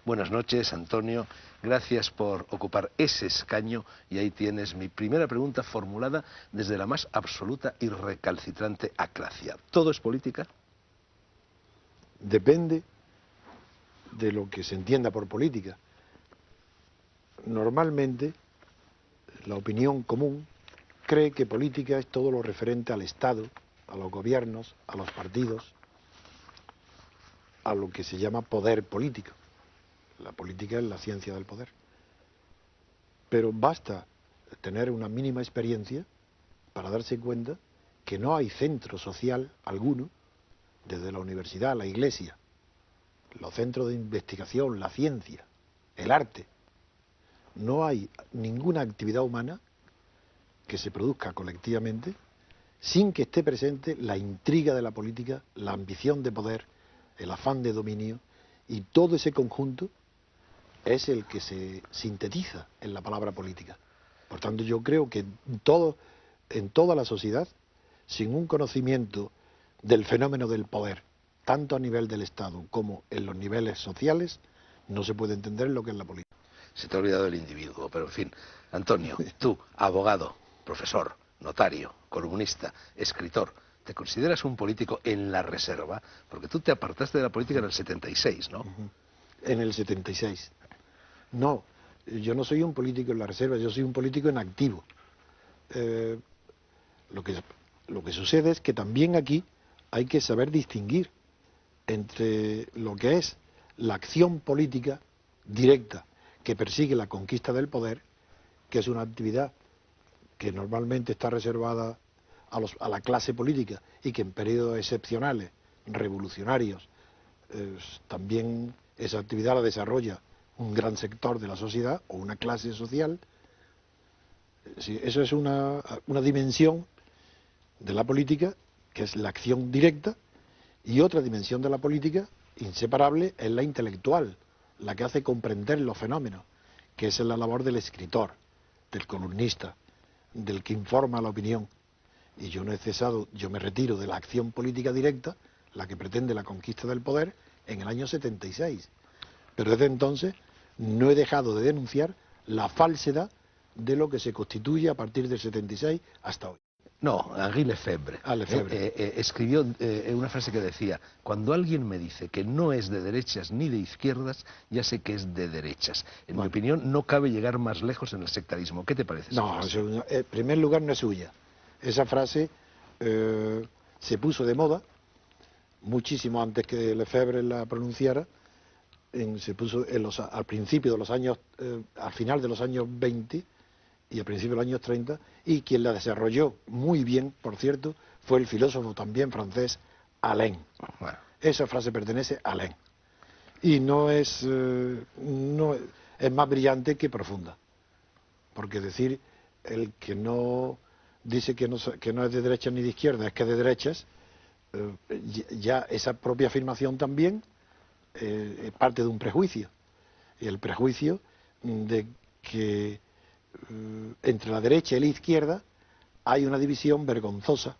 Buenas noches, Antonio. Gracias por ocupar ese escaño y ahí tienes mi primera pregunta formulada desde la más absoluta y recalcitrante acracia. ¿Todo es política? Depende de lo que se entienda por política. Normalmente, la opinión común cree que política es todo lo referente al Estado, a los gobiernos, a los partidos, a lo que se llama poder político. La política es la ciencia del poder. Pero basta tener una mínima experiencia para darse cuenta que no hay centro social alguno, desde la universidad, la iglesia, los centros de investigación, la ciencia, el arte. No hay ninguna actividad humana que se produzca colectivamente sin que esté presente la intriga de la política, la ambición de poder, el afán de dominio, y todo ese conjunto es el que se sintetiza en la palabra política. Por tanto, yo creo que en toda la sociedad, sin un conocimiento del fenómeno del poder, tanto a nivel del Estado como en los niveles sociales, no se puede entender lo que es la política. Se te ha olvidado el individuo, pero en fin. Antonio, tú, abogado, profesor, notario, columnista, escritor, ¿te consideras un político en la reserva? Porque tú te apartaste de la política en el 76, ¿no? En el 76. No, yo no soy un político en la reserva, yo soy un político en activo. Lo que sucede es que también aquí hay que saber distinguir entre lo que es la acción política directa que persigue la conquista del poder, que es una actividad que normalmente está reservada a la clase política y que en periodos excepcionales, revolucionarios, también esa actividad la desarrolla un gran sector de la sociedad o una clase social. Sí, eso es una dimensión de la política, que es la acción directa, y otra dimensión de la política, inseparable, es la intelectual, la que hace comprender los fenómenos, que es la labor del escritor, del columnista, del que informa la opinión. Y yo no he cesado, yo me retiro de la acción política directa, la que pretende la conquista del poder, en el año 76. Pero desde entonces no he dejado de denunciar la falsedad de lo que se constituye a partir del 76 hasta hoy. No, Henri Lefebvre, escribió una frase que decía: cuando alguien me dice que no es de derechas ni de izquierdas, ya sé que es de derechas. En mi opinión, no cabe llegar más lejos en el sectarismo. ¿Qué te parece esa frase? No, en primer lugar no es suya. Esa frase se puso de moda muchísimo antes que Lefebvre la pronunciara. Se puso al principio de los años, al final de los años 20 y al principio de los años 30, y quien la desarrolló muy bien, por cierto, fue el filósofo también francés Alain. Bueno. Esa frase pertenece a Alain. Y no es más brillante que profunda. Porque decir el que no dice que no es de derecha ni de izquierda, es que es de derechas, ya esa propia afirmación también es parte de un prejuicio. Y el prejuicio de que entre la derecha y la izquierda hay una división vergonzosa,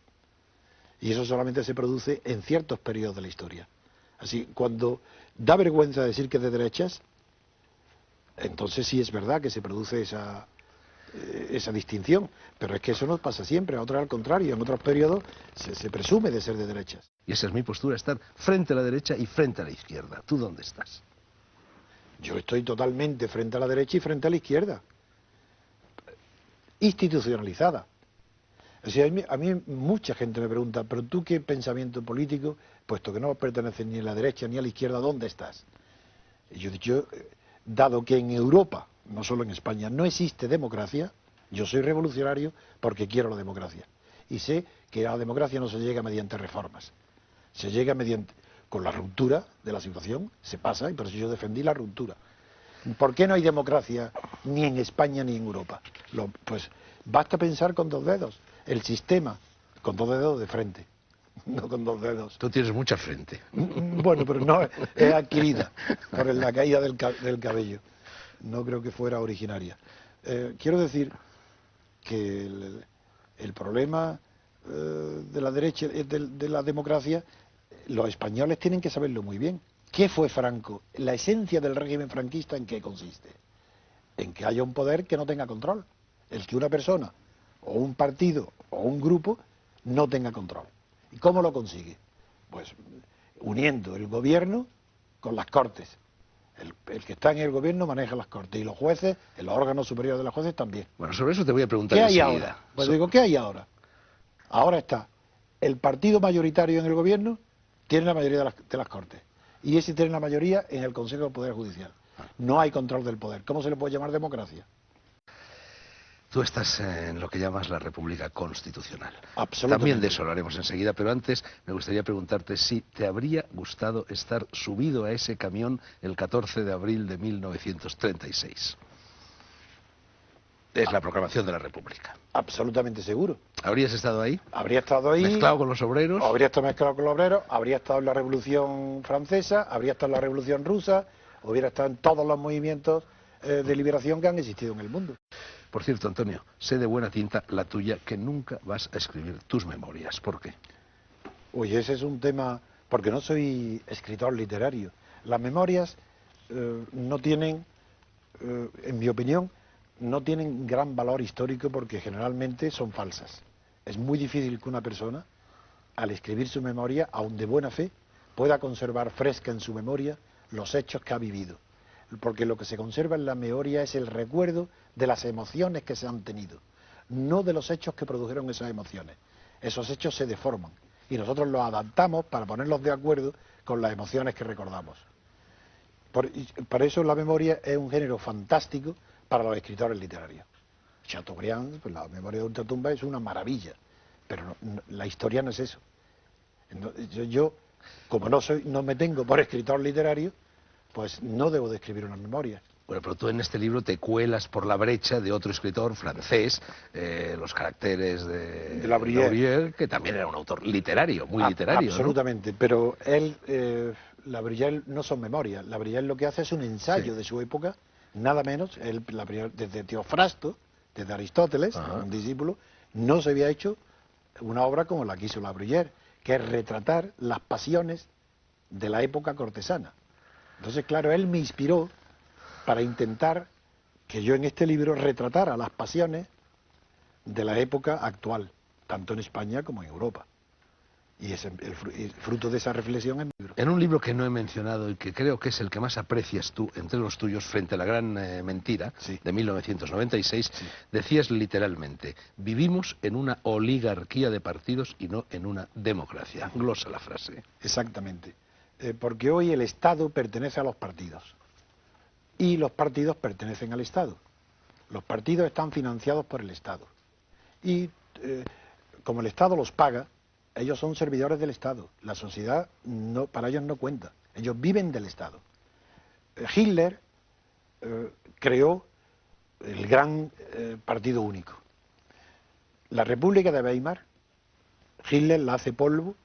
y eso solamente se produce en ciertos periodos de la historia. Así, cuando da vergüenza decir que es de derechas, entonces sí es verdad que se produce esa distinción, pero es que eso no pasa siempre, a otros al contrario, en otros periodos se presume de ser de derechas. Y esa es mi postura, estar frente a la derecha y frente a la izquierda. ¿Tú dónde estás? Yo estoy totalmente frente a la derecha y frente a la izquierda, institucionalizada. O sea, a mí mucha gente me pregunta, pero tú qué pensamiento político, puesto que no perteneces ni a la derecha ni a la izquierda, ¿dónde estás? Y yo he dicho, dado que en Europa, no solo en España, no existe democracia, yo soy revolucionario porque quiero la democracia. Y sé que a la democracia no se llega mediante reformas, se llega con la ruptura de la situación, se pasa, y por eso yo defendí la ruptura. ¿Por qué no hay democracia ni en España ni en Europa? Pues basta pensar con dos dedos. El sistema, con dos dedos de frente, no con dos dedos. Tú tienes mucha frente. Bueno, pero no es adquirida por la caída del cabello. No creo que fuera originaria. Quiero decir que el problema de la derecha, de la democracia, los españoles tienen que saberlo muy bien. ¿Qué fue Franco? La esencia del régimen franquista, ¿en qué consiste? En que haya un poder que no tenga control. El que una persona, o un partido, o un grupo, no tenga control. ¿Y cómo lo consigue? Pues uniendo el gobierno con las cortes. El que está en el gobierno maneja las cortes, y los jueces, el órgano superior de los jueces también. Bueno, sobre eso te voy a preguntar ¿Qué hay enseguida. ahora? Pues digo, ¿qué hay ahora? Ahora está el partido mayoritario en el gobierno, tiene la mayoría de las cortes, y ese tiene la mayoría en el Consejo del Poder Judicial. No hay control del poder. ¿Cómo se le puede llamar democracia? Tú estás en lo que llamas la República Constitucional. Absolutamente. También de eso hablaremos enseguida, pero antes me gustaría preguntarte si te habría gustado estar subido a ese camión el 14 de abril de 1936. Es la proclamación de la República. Absolutamente seguro. ¿Habrías estado ahí? Habría estado ahí. ¿Mezclado con los obreros? Habría estado mezclado con los obreros, habría estado en la Revolución Francesa, habría estado en la Revolución Rusa, hubiera estado en todos los movimientos de liberación que han existido en el mundo. Por cierto, Antonio, sé de buena tinta la tuya que nunca vas a escribir tus memorias. ¿Por qué? Oye, ese es un tema, porque no soy escritor literario. Las memorias no tienen, en mi opinión, no tienen gran valor histórico porque generalmente son falsas. Es muy difícil que una persona, al escribir su memoria, aun de buena fe, pueda conservar fresca en su memoria los hechos que ha vivido. Porque lo que se conserva en la memoria es el recuerdo de las emociones que se han tenido, no de los hechos que produjeron esas emociones. Esos hechos se deforman y nosotros los adaptamos para ponerlos de acuerdo con las emociones que recordamos. Por eso la memoria es un género fantástico para los escritores literarios. Chateaubriand, pues la memoria de ultratumba es una maravilla, pero la historia no es eso. Yo como no me tengo por escritor literario, pues no debo de escribir una memoria. Bueno, pero tú en este libro te cuelas por la brecha de otro escritor francés, los caracteres de La Bruyère, que también era un autor literario, muy literario. Absolutamente, ¿no? Pero él, La Bruyère no son memorias. La Bruyère lo que hace es un ensayo de su época, nada menos. Desde Teofrasto, desde Aristóteles, un discípulo, no se había hecho una obra como la que hizo La Bruyère, que es retratar las pasiones de la época cortesana. Entonces, claro, él me inspiró para intentar que yo en este libro retratara las pasiones de la época actual, tanto en España como en Europa. Y es el fruto de esa reflexión en mi libro. En un libro que no he mencionado y que creo que es el que más aprecias tú entre los tuyos, Frente a la gran mentira, de 1996, decías literalmente: vivimos en una oligarquía de partidos y no en una democracia. Glosa la frase. Exactamente. Porque hoy el Estado pertenece a los partidos y los partidos pertenecen al Estado. Los partidos están financiados por el Estado y como el Estado los paga, ellos son servidores del Estado. La sociedad para ellos no cuenta, ellos viven del Estado. Hitler creó el gran partido único. La República de Weimar, Hitler la hace polvo.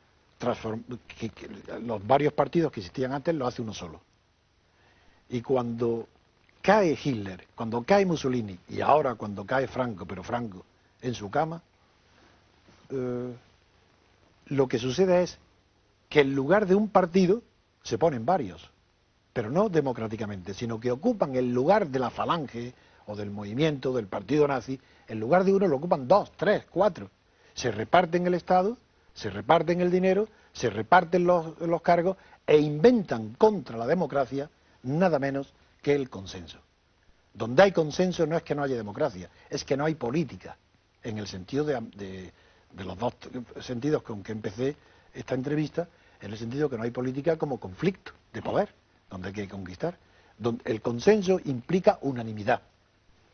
Los varios partidos que existían antes lo hace uno solo. Y cuando cae Hitler, cuando cae Mussolini, y ahora cuando cae Franco, pero Franco en su cama, lo que sucede es que en lugar de un partido se ponen varios, pero no democráticamente, sino que ocupan el lugar de la falange o del movimiento, del partido nazi, en lugar de uno lo ocupan 2, 3, 4. Se reparten el Estado, se reparten el dinero, se reparten los cargos e inventan contra la democracia nada menos que el consenso. Donde hay consenso no es que no haya democracia, es que no hay política, en el sentido de los dos sentidos con que empecé esta entrevista, en el sentido que no hay política como conflicto de poder, donde hay que conquistar. El consenso implica unanimidad,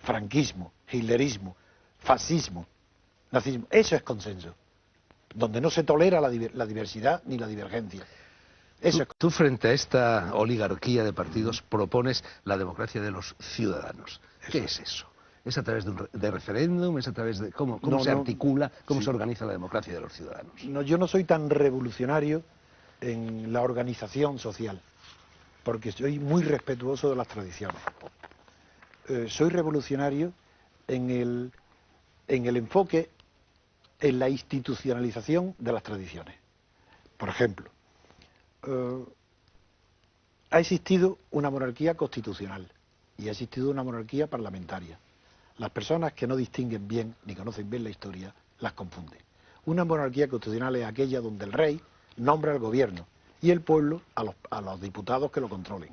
franquismo, hitlerismo, fascismo, nazismo, eso es consenso, donde no se tolera la diversidad ni la divergencia. Tú frente a esta oligarquía de partidos propones la democracia de los ciudadanos. ¿Qué es eso? ¿Es a través de referéndum? ¿Es a través de cómo se articula, cómo se organiza la democracia de los ciudadanos? No, yo no soy tan revolucionario en la organización social, porque soy muy respetuoso de las tradiciones. Soy revolucionario en el enfoque, en la institucionalización de las tradiciones. Por ejemplo, ha existido una monarquía constitucional y ha existido una monarquía parlamentaria. Las personas que no distinguen bien ni conocen bien la historia las confunden. Una monarquía constitucional es aquella donde el rey nombra al gobierno y el pueblo a los diputados que lo controlen.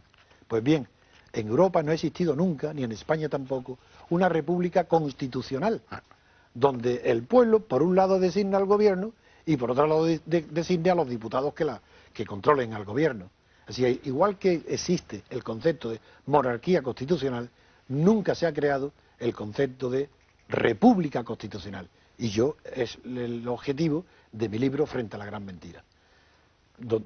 Pues bien, en Europa no ha existido nunca, ni en España tampoco, una república constitucional, donde el pueblo, por un lado, designa al gobierno y por otro lado designa a los diputados que controlen al gobierno. Así que, igual que existe el concepto de monarquía constitucional, nunca se ha creado el concepto de república constitucional. Y es el objetivo de mi libro Frente a la gran mentira,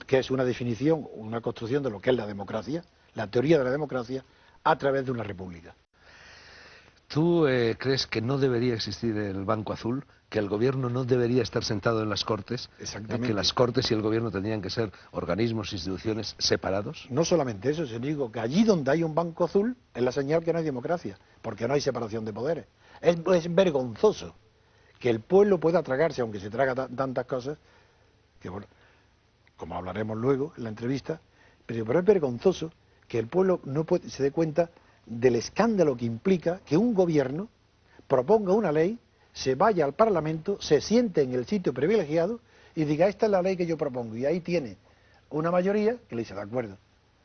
que es una definición, una construcción de lo que es la democracia, la teoría de la democracia, a través de una república. ¿Tú crees que no debería existir el Banco Azul, que el gobierno no debería estar sentado en las Cortes, que las Cortes y el gobierno tendrían que ser organismos, instituciones separados? No solamente eso, sino digo que allí donde hay un Banco Azul es la señal que no hay democracia, porque no hay separación de poderes. Es vergonzoso que el pueblo pueda tragarse, aunque se traga tantas cosas, que bueno, como hablaremos luego en la entrevista, pero es vergonzoso que el pueblo se dé cuenta del escándalo que implica que un gobierno proponga una ley, se vaya al Parlamento, se siente en el sitio privilegiado y diga, esta es la ley que yo propongo, y ahí tiene una mayoría que le dice, de acuerdo.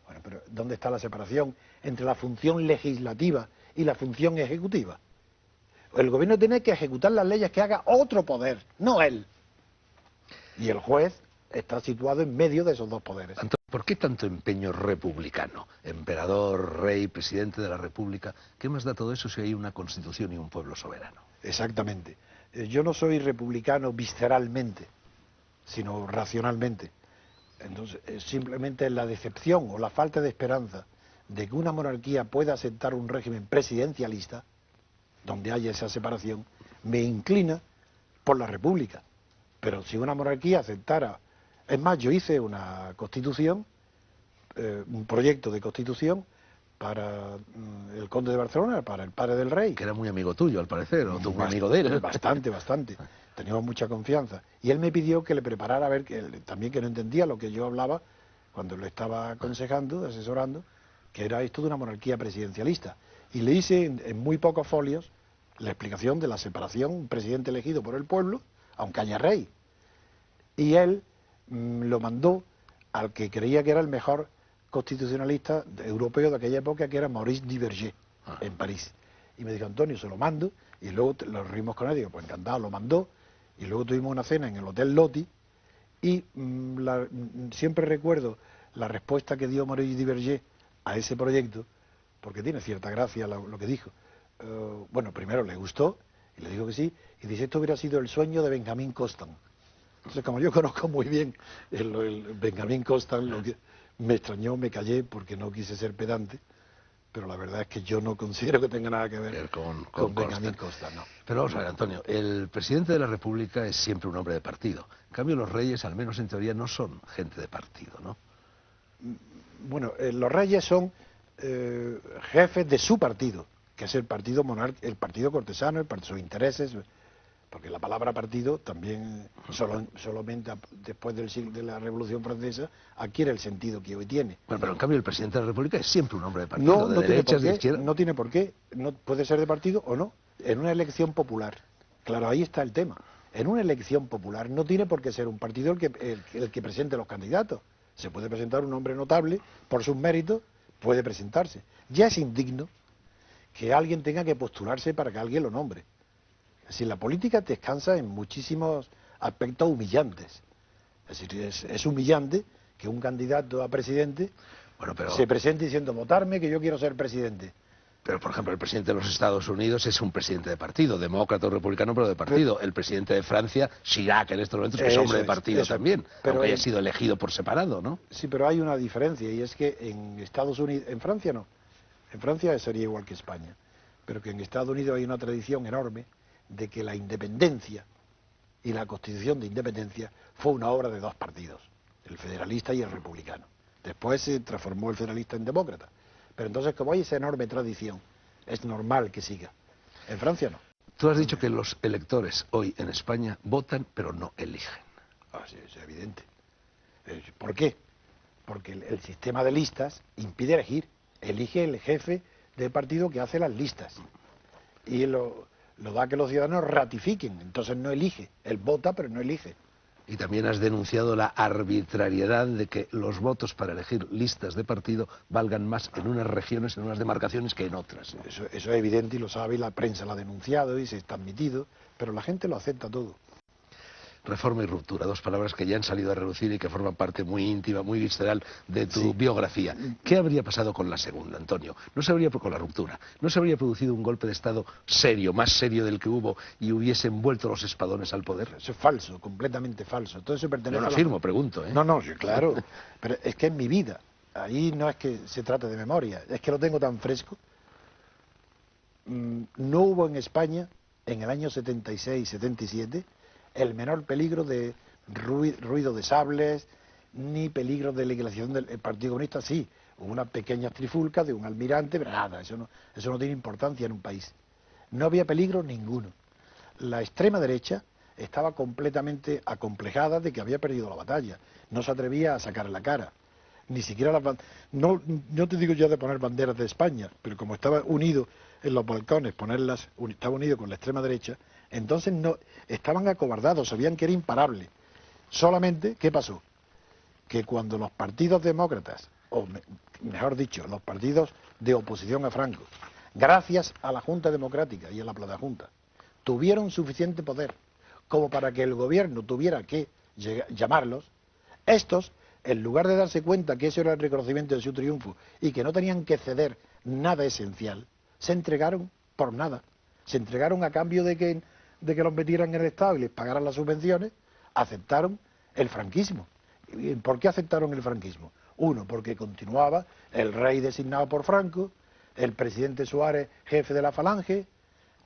Bueno, pero ¿dónde está la separación entre la función legislativa y la función ejecutiva? El gobierno tiene que ejecutar las leyes que haga otro poder, no él. Y el juez está situado en medio de esos dos poderes. ¿Por qué tanto empeño republicano? Emperador, rey, presidente de la República. ¿Qué más da todo eso si hay una constitución y un pueblo soberano? Exactamente. Yo no soy republicano visceralmente, sino racionalmente. Entonces, simplemente la decepción o la falta de esperanza de que una monarquía pueda aceptar un régimen presidencialista, donde haya esa separación, me inclina por la república. Pero si una monarquía aceptara... Es más, yo hice una constitución, un proyecto de constitución para el conde de Barcelona, para el padre del rey. Que era muy amigo tuyo, al parecer, o tú muy amigo de él. Bastante. Teníamos mucha confianza. Y él me pidió que le preparara, a ver, también que no entendía lo que yo hablaba cuando lo estaba aconsejando, asesorando, que era esto de una monarquía presidencialista. Y le hice en muy pocos folios la explicación de la separación, un presidente elegido por el pueblo, aunque haya rey. Y él lo mandó al que creía que era el mejor constitucionalista europeo de aquella época, que era Maurice Duverger, en París. Y me dijo, Antonio, se lo mando, y luego lo reunimos con él, digo, pues encantado, lo mandó, y luego tuvimos una cena en el Hotel Loti, y siempre recuerdo la respuesta que dio Maurice Duverger a ese proyecto, porque tiene cierta gracia lo que dijo. Bueno, primero le gustó, y le dijo que sí, y dice, esto hubiera sido el sueño de Benjamin Constant. Entonces, como yo conozco muy bien el Benjamin Constant, lo que me extrañó, me callé porque no quise ser pedante, pero la verdad es que yo no considero que tenga nada que ver con Benjamin Constant, no. Pero vamos a ver, Antonio, el presidente de la República es siempre un hombre de partido. En cambio, los reyes, al menos en teoría, no son gente de partido, ¿no? Bueno, los reyes son jefes de su partido, que es el partido el partido cortesano, sus intereses... Porque la palabra partido también, solamente después de la Revolución Francesa, adquiere el sentido que hoy tiene. Bueno, pero en cambio el presidente de la República es siempre un hombre de partido, de derechas, de izquierda. No tiene por qué, no puede ser de partido o no, en una elección popular. Claro, ahí está el tema. En una elección popular no tiene por qué ser un partido el que presente los candidatos. Se puede presentar un hombre notable, por sus méritos, puede presentarse. Ya es indigno que alguien tenga que postularse para que alguien lo nombre. Es decir, la política descansa en muchísimos aspectos humillantes. Es decir, es humillante que un candidato a presidente se presente diciendo, votarme que yo quiero ser presidente. Pero, por ejemplo, el presidente de los Estados Unidos es un presidente de partido, demócrata o republicano, pero de partido. El presidente de Francia, Chirac, en estos momentos, que es hombre de partido también, pero aunque haya sido elegido por separado, ¿no? Sí, pero hay una diferencia, y es que en Estados Unidos, en Francia no. En Francia sería igual que España, pero que en Estados Unidos hay una tradición enorme de que la independencia y la constitución de independencia fue una obra de dos partidos, el federalista y el republicano. Después se transformó el federalista en demócrata. Pero entonces, como hay esa enorme tradición, es normal que siga. En Francia no. Tú has dicho que los electores hoy en España votan, pero no eligen. Sí, es evidente. ¿Por qué? porque el sistema de listas impide elegir, elige el jefe de partido que hace las listas, y lo da que los ciudadanos ratifiquen, entonces no elige, él vota pero no elige. Y también has denunciado la arbitrariedad de que los votos para elegir listas de partido valgan más en unas regiones, en unas demarcaciones, que en otras. Eso es evidente y lo sabe, y la prensa lo ha denunciado y se está admitido, pero la gente lo acepta todo. Reforma y ruptura, dos palabras que ya han salido a relucir y que forman parte muy íntima, muy visceral de tu biografía. ¿Qué habría pasado con la segunda, Antonio? ¿No se habría, con la ruptura, no se habría producido un golpe de Estado serio, más serio del que hubo, y hubiesen vuelto los espadones al poder? Eso es falso, completamente falso. Todo eso pertenece no afirmo, pregunto, ¿eh? No, sí, claro, pero es que es mi vida. Ahí no es que se trate de memoria, es que lo tengo tan fresco. No hubo en España, en el año 76, 77, el menor peligro de ruido de sables, ni peligro de legislación del Partido Comunista. Sí, hubo una pequeña trifulca de un almirante, pero nada, eso no tiene importancia en un país. No había peligro ninguno. La extrema derecha estaba completamente acomplejada de que había perdido la batalla, no se atrevía a sacar la cara, ni siquiera no te digo ya de poner banderas de España, pero como estaba unido en los balcones, estaba unido con la extrema derecha, entonces no estaban acobardados, sabían que era imparable. Solamente, ¿qué pasó? Que cuando los partidos demócratas, o mejor dicho, los partidos de oposición a Franco, gracias a la Junta Democrática y a la Plata Junta, tuvieron suficiente poder como para que el gobierno tuviera que llamarlos, estos, en lugar de darse cuenta que ese era el reconocimiento de su triunfo y que no tenían que ceder nada esencial, se entregaron por nada. Se entregaron a cambio de que los metieran en el Estado y les pagaran las subvenciones, aceptaron el franquismo. ¿Por qué aceptaron el franquismo? Uno, porque continuaba el rey designado por Franco, el presidente Suárez, jefe de la Falange,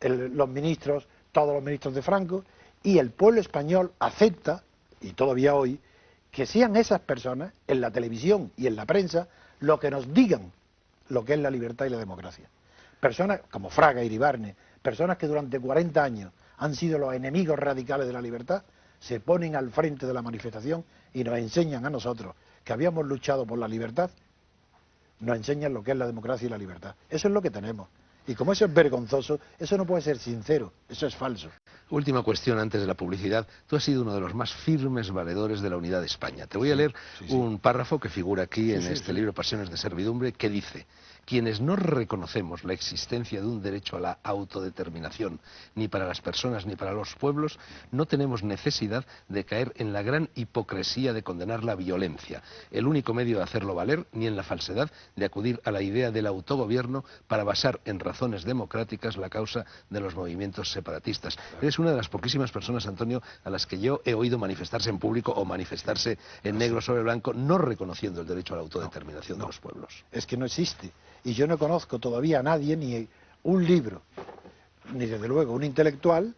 los ministros, todos los ministros de Franco, y el pueblo español acepta, y todavía hoy, que sean esas personas, en la televisión y en la prensa, lo que nos digan lo que es la libertad y la democracia. Personas como Fraga y Iribarne, personas que durante 40 años han sido los enemigos radicales de la libertad, se ponen al frente de la manifestación y nos enseñan a nosotros que habíamos luchado por la libertad, nos enseñan lo que es la democracia y la libertad. Eso es lo que tenemos. Y como eso es vergonzoso, eso no puede ser sincero, eso es falso. Última cuestión antes de la publicidad. Tú has sido uno de los más firmes valedores de la unidad de España. Te voy a leer un párrafo que figura aquí en este libro, Pasiones de Servidumbre, que dice: quienes no reconocemos la existencia de un derecho a la autodeterminación, ni para las personas ni para los pueblos, no tenemos necesidad de caer en la gran hipocresía de condenar la violencia, el único medio de hacerlo valer, ni en la falsedad de acudir a la idea del autogobierno para basar en razones democráticas la causa de los movimientos separatistas. Eres una de las poquísimas personas, Antonio, a las que yo he oído manifestarse en público o manifestarse en negro sobre blanco, no reconociendo el derecho a la autodeterminación de los pueblos. Es que no existe. Y yo no conozco todavía a nadie, ni un libro, ni desde luego un intelectual,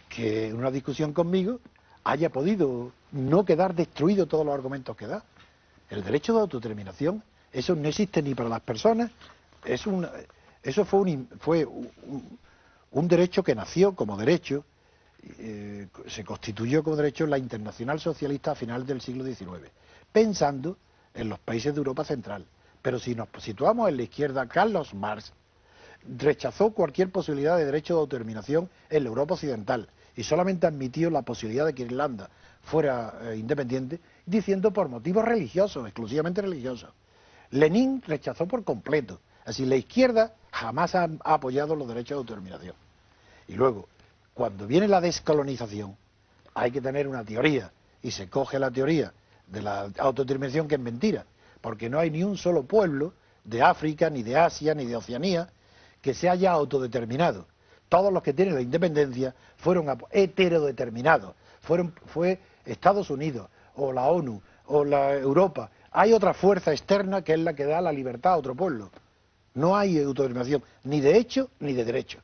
que en una discusión conmigo haya podido no quedar destruido todos los argumentos que da. El derecho de autodeterminación, eso no existe ni para las personas, eso fue un derecho que nació como derecho, se constituyó como derecho en la Internacional Socialista a final del siglo XIX, pensando en los países de Europa Central. Pero si nos situamos en la izquierda, Carlos Marx rechazó cualquier posibilidad de derecho de autodeterminación en la Europa Occidental y solamente admitió la posibilidad de que Irlanda fuera independiente, diciendo por motivos religiosos, exclusivamente religiosos. Lenin rechazó por completo. Así, la izquierda jamás ha apoyado los derechos de autodeterminación. Y luego, cuando viene la descolonización, hay que tener una teoría, y se coge la teoría de la autodeterminación, que es mentira, porque no hay ni un solo pueblo de África, ni de Asia, ni de Oceanía, que se haya autodeterminado. Todos los que tienen la independencia fueron heterodeterminados. Fue Estados Unidos, o la ONU, o la Europa. Hay otra fuerza externa que es la que da la libertad a otro pueblo. No hay autodeterminación, ni de hecho ni de derecho.